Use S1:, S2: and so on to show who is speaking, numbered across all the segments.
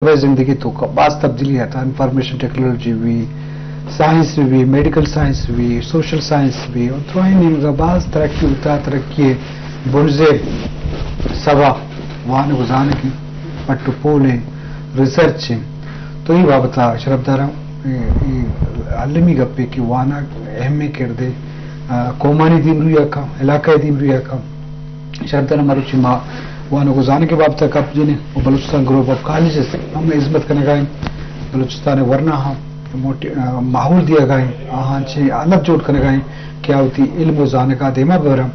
S1: زندگی تو بعض تبدیلی آتا انفارمیشن ٹیکنالوجی بھی سائنس بھی میڈیکل سائنس بھی سوشل سائنس بھی اور تھوڑی بعض ترقی ہوتا ترقی بنزے سبا وہاں گزارنے کی پٹو پولے ریسرچ تو یہ بابتا شرف دارا علمی گپے کی وانا اہم کردے قومانی دین رویا کا علاقائی دین رویا کا شرف دارا مروچی ماں وہاں گزارنے کے بابتا کب جنہیں وہ بلوچستان گروپ آف کالجز ہم عزت کرنے گئے بلوچستان ورنہ ماحول دیا گئے ہاں چھے عالت جوڑ کرنے گئے کیا ہوتی علم و زانے کا دیما بہرا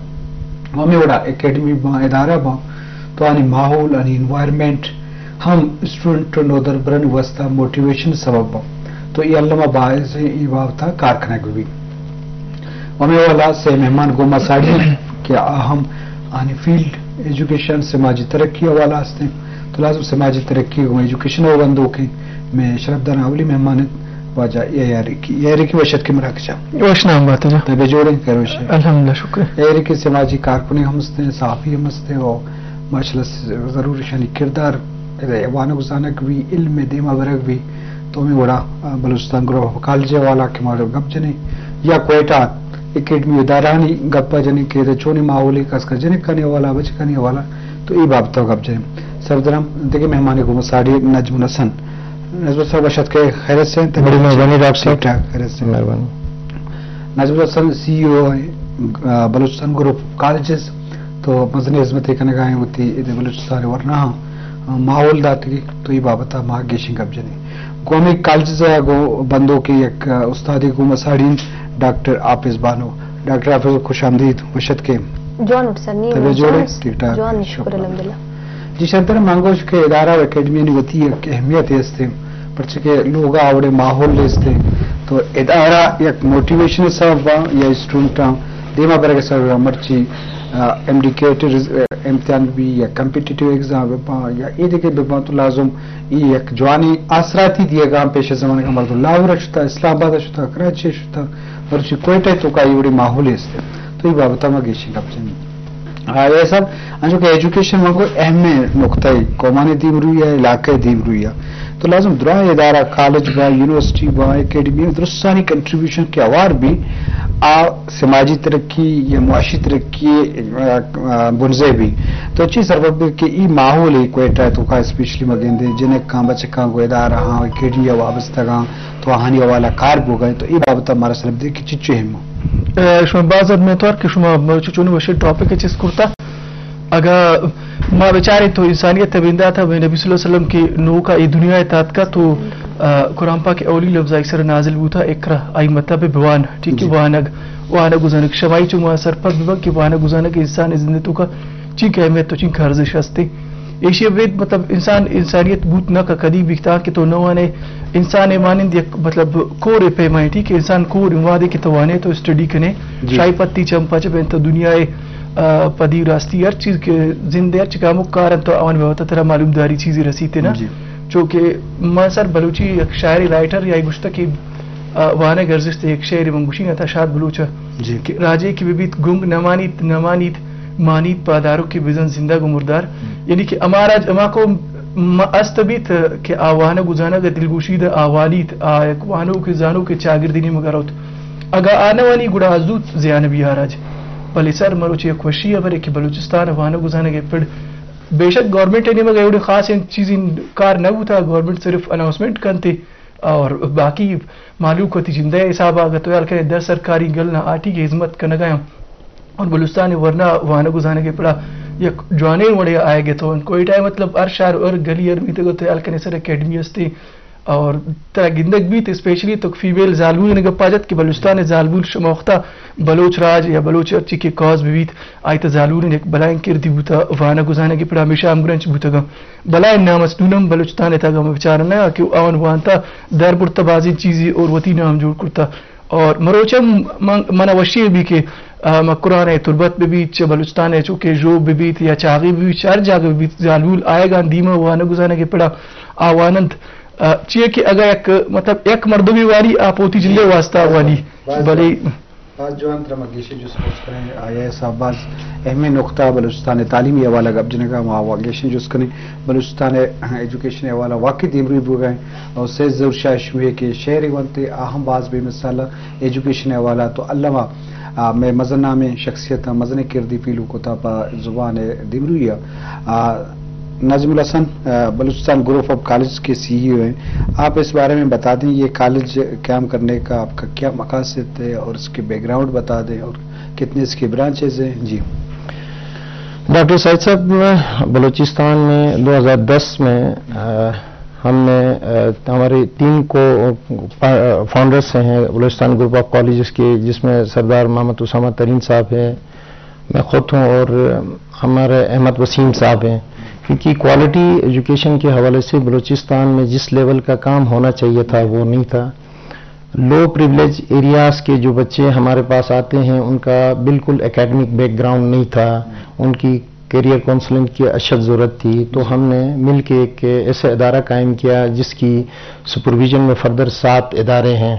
S1: ہمیں وڑا اکیڈمی با ادارہ با تو آنی ماحول آنی انوائرمنٹ ہم اسٹوڈنٹ نودر برن وستا موٹیویشن سبب با تو یہ علامہ باعث یہ بابتا کارخانہ گوی ہمیں والا سے مہمان گوما ساڑی کیا اہم آنی فیلڈ ایجوکیشن سماجی ترقی حوالہ ہستے تو لازم سماجی ترقی کو ایجوکیشن ہو بندوں کی میں شرف دان اولی مہمان واجہ ایاری کی وشت کے مراکشہ
S2: وشنام بات ہے
S1: طبع جوڑیں کروش
S2: الحمدللہ شکر
S1: ایاری کی سماجی کارکنی ہم ہستے صحافی ہم ہستے اور ماشاءاللہ ضرور شانی کردار ایوانہ گزانک بھی علم دیما برک بھی تو ہمیں وڑا بلوچستان گروہ کالجے والا کے مارو گپ جنے یا کوئٹہ اکیڈمی ادارانی گپا جنے کے چونی ماحولی کس کا جنے کرنے والا بچ کرنے والا تو یہ بابتا گپ جنے سردرم دیکھیں مہمان کو مساڑی نجم الحسن نجم الحسن بشت کے خیرت سے
S2: بڑی مہربانی ڈاکٹر صاحب
S1: خیرت سے
S2: مہربانی
S1: نجم الحسن سی او بلوچستان گروپ کالجز تو مزنی عظمت کرنے گائیں ہوتی بلوچستان ورنہ ماحول داتی تو یہ بابتا ماں گیشن گپ جنے قومی کالجز گو بندوں کی ایک استادی کو مساڑی ڈاکٹر آفز بانو ڈاکٹر آفز خوش آمدید وشت کے
S3: جوان اٹسنی جوان شکر الحمدللہ
S1: جی شرطر مانگوش کے ادارہ و اکیڈمی نے ہوتی ایک اہمیت ہے اس سے پرچہ لوگ آوڑے ماحول لے استے تو ادارہ ایک موٹیویشن سبب یا اسٹوڈنٹاں دیما برگے سبب مرچی امڈیکیٹر امتحان بھی یا کمپیٹیٹیو ایگزام یا یہ دیکھے بپا تو لازم یہ ایک جوانی آسراتی دیے گا پیش زمانے کا مرد لاہور شتا اسلام آباد شتا کراچی شتا مرچی کوئٹہ تو کا یہ بڑی ماحول ہے اس سے تو یہ بابتا میں گیشی کب چنی یہ سب انجو کہ ایجوکیشن میں کوئی اہم نقطہ ہے قومانی دیم روی ہے علاقائی دیم روی ہے تو لازم درا ادارہ کالج با یونیورسٹی با اکیڈمی درستانی کنٹریبیوشن کے اوار بھی سماجی ترقی یا معاشی ترقی بنزے بھی تو اچھی سربب کہ یہ ماحول ہے کوئٹہ تو کا اسپیشلی مگندے جنہیں کام بچے کام کو ادارہ ہاں اکیڈمی وابستہ گاں تو آہانی والا کار بو گئے تو یہ بابتا ہمارا سرب دے کہ چچو ہم
S2: شما بعض میں طور کہ شما چچونی وشی ٹاپک ہے چیز کرتا اگر ما بیچارے تو انسانیت تبیندہ تھا نبی صلی اللہ علیہ وسلم کی نو کا یہ دنیا اطاعت کا تو قرآن پاک کے اولی لفظ اکثر نازل ہوتا اقرا ای مطلب بوان ٹھیک ہے وانگ گزانک شمائی چونگا سر پر ببا کہ وانگ گزانک انسان زندگی کا چینک اہمیت تو چینک ارزش ہستے ایشیا وید مطلب انسانیت بوت نہ کا کدی بکتا کہ تو نوانے انسان مانند یک مطلب کور پیمائیں ٹھیک ہے انسان کور وادے کے توانے تو اسٹڈی کنے شائی پتی چمپا چپین تو دنیا پدی راستی ہر چیز کے زندے ہر چکا مکارن تو آن میں ہوتا ترہ معلوم داری چیزیں رسیتے نا چونکہ منصر بلوچی ایک شاعری رائٹر یا گشتہ کی وانا گرزش تے ایک شعر منگوشی نتا شاد بلوچا راجے کی بیبیت گنگ نمانیت مانیت پاداروں کی بزن زندہ گو مردار یعنی کہ اما کو استبیت کہ آوانا گزانا گا دلگوشید آوانیت وانو کے زانو کے چاگردینی مگروت اگا آنوانی گڑا ازود زیان بھی آراج بلی سر مروچی ایک وشی ہے کہ بلوچستان وانا گزانا گے پھر بے شک گورنمنٹ نے مگر ایوڑے خاص ان چیزیں کار نہ ہوتا گورنمنٹ صرف اناؤنسمنٹ کرتے اور باقی معلوم کو جندہ حساب آگا تو یار کہ در سرکاری گل نہ آٹی کی عظمت کا نگایا اور بلوچستان ورنہ وانا گزانے کے پڑا یک جوانے وڑے آئے گے تو ان کوئی ٹائم مطلب ار شہر اور گلی ار میتے گو تو یار کہ سر اکیڈمی ہستے اور ترا گندگ بھی اسپیشلی تو فیمیل ظالمون نے گپاجت کہ بلوچستان ظالمون شموختہ بلوچ راج یا بلوچ ارچی کے کاز بیت آئیتا ظالمون نے ایک بلائن کردی بوتا وانا گزانے کی پڑا ہمیشہ امگرنچ بوتا گا بلائن نامسنونم بلوچستان تا گا بچارنا کہ آن وانتا در برتا بازی چیزی اور وطی نام جوڑ کرتا اور مروچم منا وشی بھی کہ قرآن تربت بیت بلوچستان چونکہ جو بیت یا چاغی بیت چار جاگہ بیت ظالمون آئے گا دیما وانا گزانے کی پڑا آوانند چیئے کہ اگر ایک مطلب ایک مردمی والی آپ ہوتی جندے واسطہ والی بلے
S1: بعض جوان ترمگیشی جو سپوز کریں آیا صاحب بعض اہم نقطہ بلوچستان تعلیمی حوالہ گب جنے کا واگیشن جو کریں بلوچستان ایجوکیشن حوالہ واقعی دیمروی بو گئے اور سے ضرور شاش ہوئے کہ شہری ونتے اہم بعض بے مثال ایجوکیشن حوالہ تو علامہ میں مزنہ میں شخصیت مزن کردی پیلو کو تا پا زبان دیمروی ناظم الحسن بلوچستان گروپ آف کالج کے سی ای او ہیں، آپ اس بارے میں بتا دیں یہ کالج قیام کرنے کا آپ کا کیا مقاصد ہے اور اس کے بیک گراؤنڈ بتا دیں اور کتنے اس کی برانچز ہیں. جی
S4: ڈاکٹر سعید صاحب، بلوچستان میں 2010 میں ہم نے ہمارے 3 کو فاؤنڈرز ہیں بلوچستان گروپ آف کالجز کے، جس میں سردار محمد اسامہ ترین صاحب ہیں، میں خود ہوں اور ہمارے احمد وسیم صاحب ہیں. کیونکہ کوالٹی ایجوکیشن کے حوالے سے بلوچستان میں جس لیول کا کام ہونا چاہیے تھا وہ نہیں تھا. لو پریویلیج ایریاز کے جو بچے ہمارے پاس آتے ہیں ان کا بالکل اکیڈمک بیک گراؤنڈ نہیں تھا، ان کی کیریئر کونسلنگ کی اشد ضرورت تھی. تو ہم نے مل کے ایک ایسا ادارہ قائم کیا جس کی سپرویژن میں فردر 7 ادارے ہیں،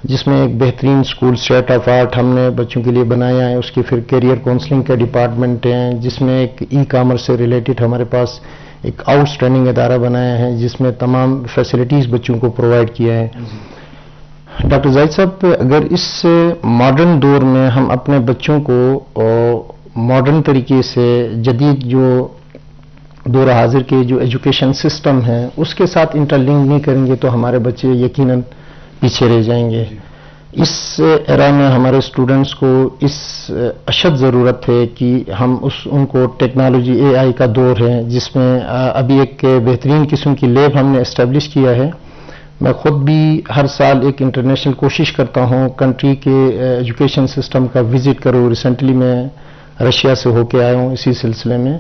S4: جس میں ایک بہترین اسکول اسٹیٹ آف آرٹ ہم نے بچوں کے لیے بنایا ہے. اس کی پھر کیریئر کونسلنگ کا ڈپارٹمنٹ ہے، جس میں ایک ای کامرس سے ریلیٹڈ ہمارے پاس ایک آؤٹ اسٹینڈنگ ادارہ بنایا ہے جس میں تمام فیسلٹیز بچوں کو پرووائڈ کیا ہے. ڈاکٹر زاہد صاحب، اگر اس ماڈرن دور میں ہم اپنے بچوں کو ماڈرن طریقے سے جدید جو دور حاضر کے جو ایجوکیشن سسٹم ہے اس کے ساتھ انٹرلنک نہیں کریں گے تو ہمارے بچے یقیناً پیچھے رہ جائیں گے. اس ایرا میں ہمارے اسٹوڈنٹس کو اس اشد ضرورت ہے کہ ہم ان کو ٹیکنالوجی اے آئی کا دور ہے، جس میں ابھی ایک بہترین قسم کی لیب ہم نے اسٹیبلش کیا ہے. میں خود بھی ہر سال ایک انٹرنیشنل کوشش کرتا ہوں کنٹری کے ایجوکیشن سسٹم کا وزٹ کروں. ریسنٹلی میں رشیا سے ہو کے آیا ہوں اسی سلسلے میں.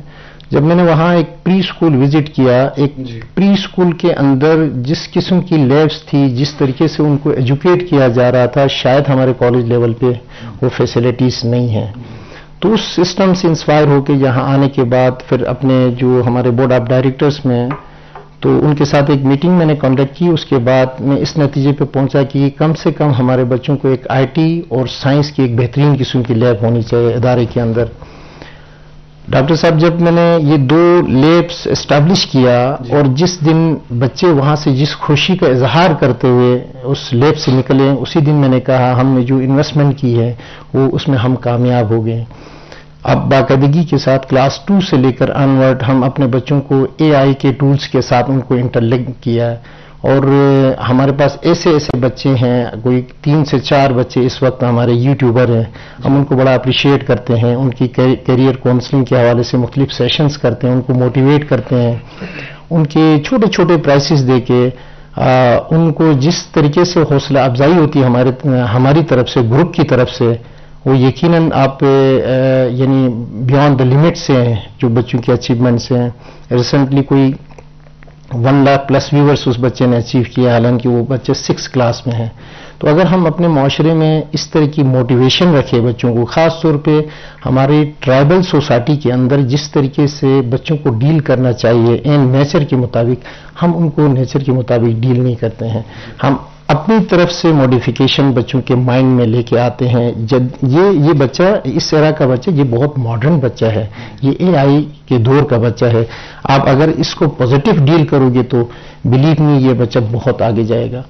S4: جب میں نے وہاں ایک پری اسکول وزٹ کیا، ایک پری اسکول کے اندر جس قسم کی لیبس تھی، جس طریقے سے ان کو ایجوکیٹ کیا جا رہا تھا، شاید ہمارے کالج لیول پہ وہ فیسلٹیز نہیں ہیں. تو اس سسٹم سے انسپائر ہو کے یہاں آنے کے بعد پھر اپنے جو ہمارے بورڈ آف ڈائریکٹرز میں تو ان کے ساتھ ایک میٹنگ میں نے کنڈکٹ کی. اس کے بعد میں اس نتیجے پہ پہنچا کہ کم سے کم ہمارے بچوں کو ایک آئی ٹی اور سائنس کی ایک بہترین قسم کی لیب ہونی چاہیے ادارے کے اندر. ڈاکٹر صاحب، جب میں نے یہ 2 لیبس اسٹیبلش کیا اور جس دن بچے وہاں سے جس خوشی کا اظہار کرتے ہوئے اس لیب سے نکلے، اسی دن میں نے کہا ہم نے جو انویسٹمنٹ کی ہے وہ اس میں ہم کامیاب ہو گئے. اب باقاعدگی کے ساتھ کلاس 2 سے لے کر آنورڈ ہم اپنے بچوں کو اے آئی کے ٹولز کے ساتھ ان کو انٹرلنک کیا ہے. اور ہمارے پاس ایسے بچے ہیں، کوئی 3 سے 4 بچے اس وقت ہمارے یوٹیوبر ہیں. ہم ان کو بڑا اپریشیٹ کرتے ہیں، ان کی کیریئر کونسلنگ کے حوالے سے مختلف سیشنز کرتے ہیں، ان کو موٹیویٹ کرتے ہیں، ان کے چھوٹے چھوٹے پرائسز دے کے ان کو جس طریقے سے حوصلہ افزائی ہوتی ہے ہماری طرف سے، گروپ کی طرف سے، وہ یقیناً آپ یعنی بیانڈ دا لمٹ سے ہیں جو بچوں کی اچیومنٹس ہیں. ریسنٹلی کوئی 1 لاکھ پلس ویورز اس بچے نے اچیو کیا، حالانکہ وہ بچے 6 کلاس میں ہیں. تو اگر ہم اپنے معاشرے میں اس طرح کی موٹیویشن رکھیں بچوں کو، خاص طور پہ ہماری ٹرائبل سوسائٹی کے اندر جس طریقے سے بچوں کو ڈیل کرنا چاہیے اینڈ نیچر کے مطابق، ہم ان کو نیچر کے مطابق ڈیل نہیں کرتے ہیں. ہم اپنی طرف سے موڈیفیکیشن بچوں کے مائنڈ میں لے کے آتے ہیں. جب یہ بچہ اس طرح کا بچہ، یہ بہت ماڈرن بچہ ہے، یہ اے آئی کے دور کا بچہ ہے. آپ اگر اس کو پازیٹیو ڈیل کرو گے تو بلیو می یہ بچہ بہت آگے جائے گا.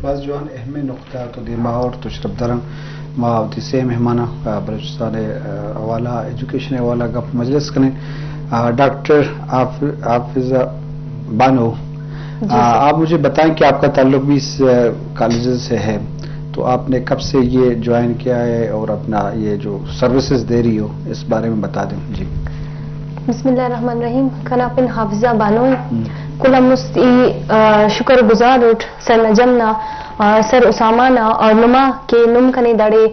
S1: بعض جوان اہم نقطہ تو دماغ اور تشرف درم ماوتی سے مہمانہ بلوچستان حوالہ ایجوکیشن حوالہ گپ مجلس کریں. ڈاکٹر حافظ بانو، آپ مجھے بتائیں کہ آپ کا تعلق بھی اس کالج سے ہے، تو آپ نے کب سے یہ جوائن کیا ہے اور اپنا یہ جو سروسز دے رہی ہو اس بارے میں بتا دیں. جی
S3: بسم اللہ الرحمن الرحیم. کھناپن حافظہ بانو کل مستی شکر گزار اٹھ سر نجمنا سر اسامانا اور نما کے نم کنے دڑے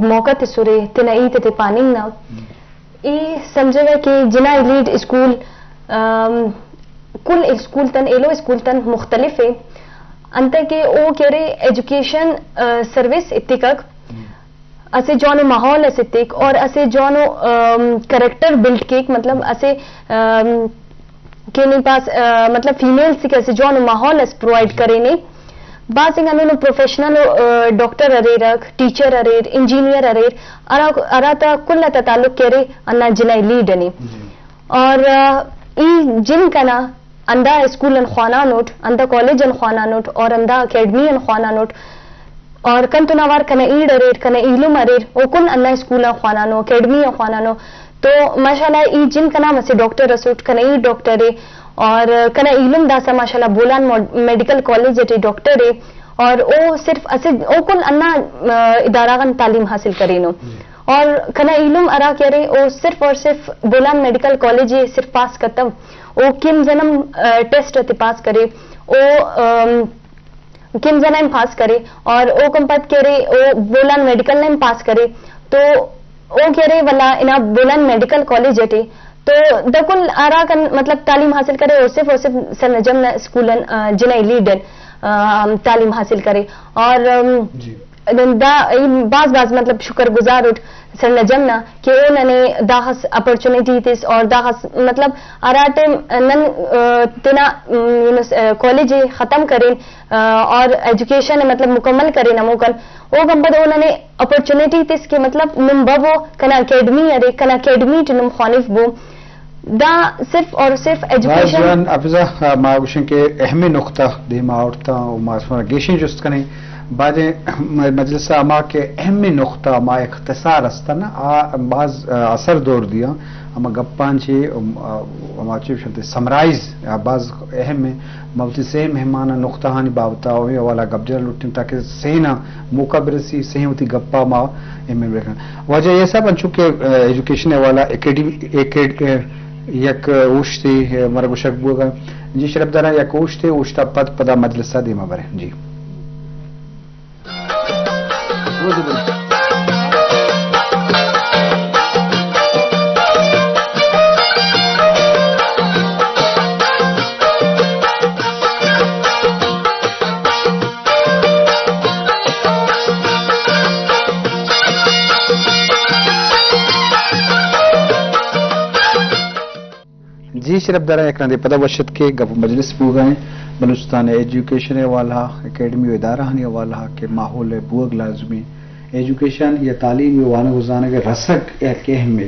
S3: موقع سرے تنئی تے پاننگنا ای سمجھے کہ جنا ایلیٹ اسکول کل اسکول تن ایلو اسکول تن مختلف ہے انت کہ او کہرے ایجوکیشن سروس اتقاق اسے جانو ماحول اس اتق اور اسے جانو کریکٹر بلڈ کیک مطلب اسے کہ نہیں پاس مطلب فیمیل سے کیسے جانو ماحول اس پرووائڈ کرے نہیں بعض انگانو پروفیشنل ڈاکٹر اریر ٹیچر اریر انجینئر اریر اراتا کل تعلق کرے انا جنائی لیڈنی اور ای جن کنا اندا اسکول ان خوانا نوٹ اندا کالج ان خوانا نوٹ اور اندا اکیڈمی ان خوانا نوٹ اور کن تو نوار کنا ایڈ اریر کنا علم اریر او کن انا اسکول ان خوانا نو اکیڈمی ان خوانا نو تو ماشاءاللہ ای جن کنا مسے ڈاکٹر رسوٹ کنا ای ڈاکٹر ہے اور کنا علم داسا ماشاءاللہ بولان میڈیکل کالج ہے ڈاکٹر ہے اور او صرف او کل انا ادارہ تعلیم حاصل کرے نو اور کنا علم ارا کرے او صرف اور صرف بولان میڈیکل کالج ہے صرف پاس کرتا او کم زنم ٹیسٹ تے پاس کرے او کم زنم پاس کرے اور او کمپت کرے او بولان میڈیکل نیم پاس کرے تو او کرے والا انا بولان میڈیکل کالج ہے تو دکل آرا کن مطلب تعلیم حاصل کرے اور صرف سر نجم اسکولن جنائی لیڈن تعلیم حاصل کرے اور بعض مطلب شکر گزار اٹھ سر نجم نا کہ انہوں نے داخس اپرچونٹی تیس اور داخس مطلب آراٹے نن تینا کالج ختم کریں اور ایجوکیشن مطلب مکمل کریں نموکن او گمبد انہوں نے اپرچونٹی تیس کہ مطلب نم ببو کنا اکیڈمی ارے کنا اکیڈمی نم خانف بو دا صرف اور صرف ایجوکیشن
S1: افضا ماوشن کے اہم نقطہ دی ماورتا و ما گیشن جست کنے بعد مجلس اما کے اہم نقطہ ما اختصار استنا بعض اثر دور دیا اما گپان چے اما چیف شد سمرائز بعض اہم موتی سے مہمان نقطہ ہانی باوتا ہوئے والا گبجر لٹن تاکہ سینا موقع برسی صحیح ہوتی گپا ما اہم رکھنا وجہ یہ سب انچو کہ ایجوکیشن والا اکیڈمی یک اوشتی مرگو شک بوگا جی شرف دارا یک اوشتی اوشتا پدا مجلسہ دیما برے جی جی شرف دارا ایک دے پدا وشت کے گپ مجلس بو گئے بلوچستان ایجوکیشن والا اکیڈمی ادارہ ہنی والا کے ماحول بوگ لازمی ایجوکیشن یا تعلیم وانا گزانے کے رسک ایک اہم میں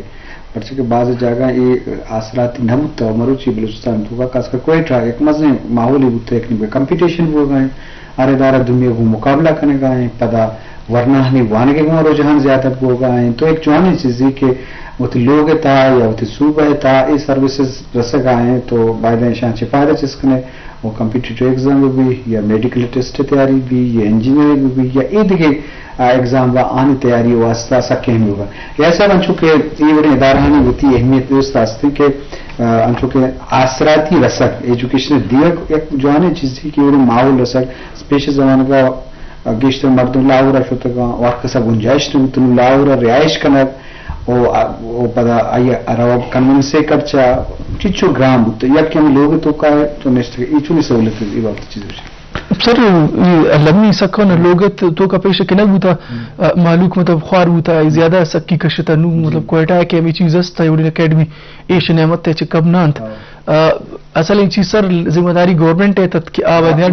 S1: پرچہ کہ بعض جگہ یہ آثرات نمت مروچی بلوچستان تو کا کاس کا کوئی ٹھا ایک مزے ماحولی بوتے ایک نہیں کمپٹیشن بو گئے ارے دارہ دنیا کو مقابلہ کرنے گئے پدا ورنہ ہنی وانے کے گھوم رجحان زیادہ بو گئے تو ایک جوانی چیزی کہ وہ لوگ تا یا وہ صوبہ تا یہ سروسز رسک آئے تو باعدہ شان فائدہ چسکنے وہ کمپیٹیٹو ایگزام بھی یا میڈیکل ٹیسٹ تیاری بھی یا انجینئرنگ بھی یا عید کے ایگزام و آنی تیاری واسطہ سکیں ہوگا ایسا انچو کہ یہ بڑے ادارہ نے ہوتی اہمیت دوست آستے کہ انچو کہ آثراتی رسک ایجوکیشن دیا ایک جوانے چیز تھی کہ وہ ماحول رسک پیش زمان کا گیشتر مردم لاورا شوتا گا وقت سا گنجائش نمتن لاورا رعایش کنک او پدا رواب کنون سے کرچا چیچو گرام بودتا یا کہ ہم لوگ تو کا ہے تو نشتر ایچو نہیں سہولت ہے یہ وقت چیز ہے
S2: سر لمنی سکون لوگت تو کا پیش کنگ بوتا معلوک مطلب خوار بوتا زیادہ سکی کشتا نو مطلب کوئٹا ہے کہ ہمیں چیز استا یوڑین اکیڈمی ایش نعمت تے چکب نانت اصل این چیز سر ذمہ داری گورنمنٹ ہے تد کہ آبادیاں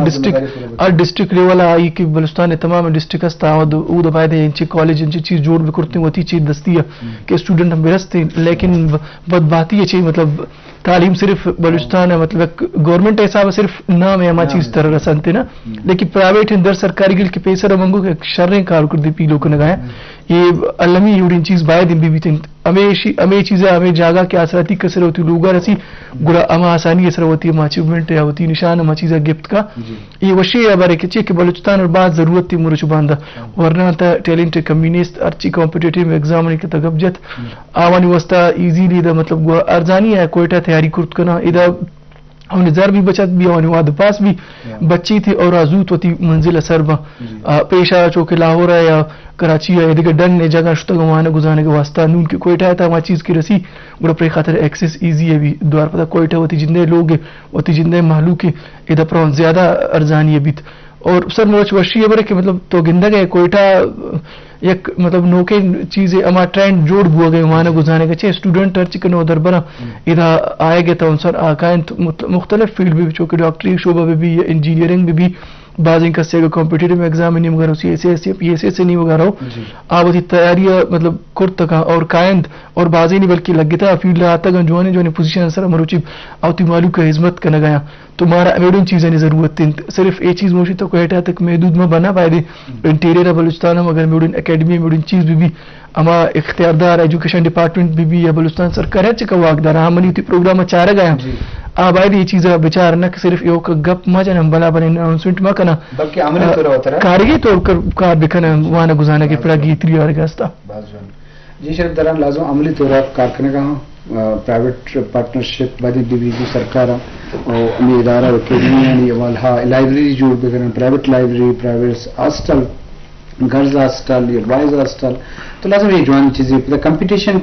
S2: ڈسٹرکٹ لیول آئی کہ بلوچستان تمام ڈسٹرکٹ استا او دبائے دے انچی کالج انچی چیز جوڑ بھی کرتے ہیں وہ تی چیز دستی ہے کہ اسٹوڈنٹ ہم برستے ہیں لیکن بد باتی ہے چیز مطلب تعلیم صرف بلوچستان ہے مطلب گورنمنٹ حساب صرف نام ہے ہما چیز طرح رسانتے نا لیکن پرائیویٹ اندر سرکاری گل کے پیسر منگو کہ شریں کار کردی پیلو کو نگایا یہ علمی یوڑین چیز باید بھی تین ہمیں چیزیں ہمیں جاگا کہ آسراتی کسر ہوتی لوگا رسی گڑا اما آسانی اثر ہوتی ہے اچیومنٹ یا ہوتی نشان اما چیزیں گفت کا یہ وشی ہے بارے کچھ کہ بلوچستان اور بعض ضرورت تھی مرچ باندھا ورنہ تا ٹیلنٹ کمینیست ارچی کمپٹیٹیو ایگزام نے کتا گبجت آوانی وسطہ ایزیلی دا مطلب ارزانی ہے کوئٹہ تیاری کرت کنا ادھا ہم نے زر بھی بچت بھی اور واد پاس بھی بچی تھی اور آزوت ہوتی منزل اثر با پیشہ چوکے لاہور ہے یا کراچی ہے دیکھا ڈن نے جگہ شتا گوانا گزانے کے واسطہ نون کے کوئٹہ ہے تا ہمارا چیز کی رسی بڑا پری خاطر ایکسس ایزی ہے بھی دوار پتا کوئٹہ ہوتی جندے لوگ ہوتی جندے محلوک ادھا پرون زیادہ ارزانی ہے بیت اور سر موچ وشی ہے برے کہ مطلب تو گندگ ہے کوئٹہ یک مطلب نوکے چیزیں اما ٹرینڈ جوڑ بوا گئے وہاں گزانے کا چاہے اسٹوڈنٹ ہر چکن ادھر برا ادھا آئے گے تو ان سر آکائن مختلف فیلڈ بھی چونکہ ڈاکٹری شعبہ بھی انجینئرنگ بھی بعض ان کا سے کمپٹیٹو ایگزام نہیں وغیرہ C S S P S S سے نہیں وغیرہ آبتی تیاریاں مطلب کرتا کا اور قائند اور بازی نہیں بلکہ لگتا فیلڈ آتا گا جو پوزیشن سر مروچی آتی مالو کا حزمت کرنا گیا تمہارا امیڈن چیزیں ضرورت تھی صرف ایک چیز موشی تو کوئٹہ تک محدود میں بنا پائے دے انٹیریئر بلوچستان ہم اگر میڈن اکیڈمی میڈن چیز بھی اما اختیاردار ایجوکیشن ڈپارٹمنٹ بھی یا بلوچستان سرکار ہے چکا واقدار ہم منی تی پروگرام چارہ گیا آبائی یہ چیزیں بچار نہ صرف یہ گپ ما جانا بلا بنے اناؤنسمنٹ ما کنا
S1: بلکہ عملی طور ہوتا ہے
S2: کارگی طور پر کار بکنا وانا گزانا کے پڑا گیتری اور گاستا
S1: جی شرف دران لازم عملی طور پر کار کرنے کا پرائیویٹ پارٹنرشپ بعد ڈی وی سرکار اور امی ادارہ اکیڈمی یعنی والها لائبریری جوڑ بکنا private library private hostel girls hostel یا بوائز ہاسٹل تو لازم یہ جوان چیزیں کمپٹیشن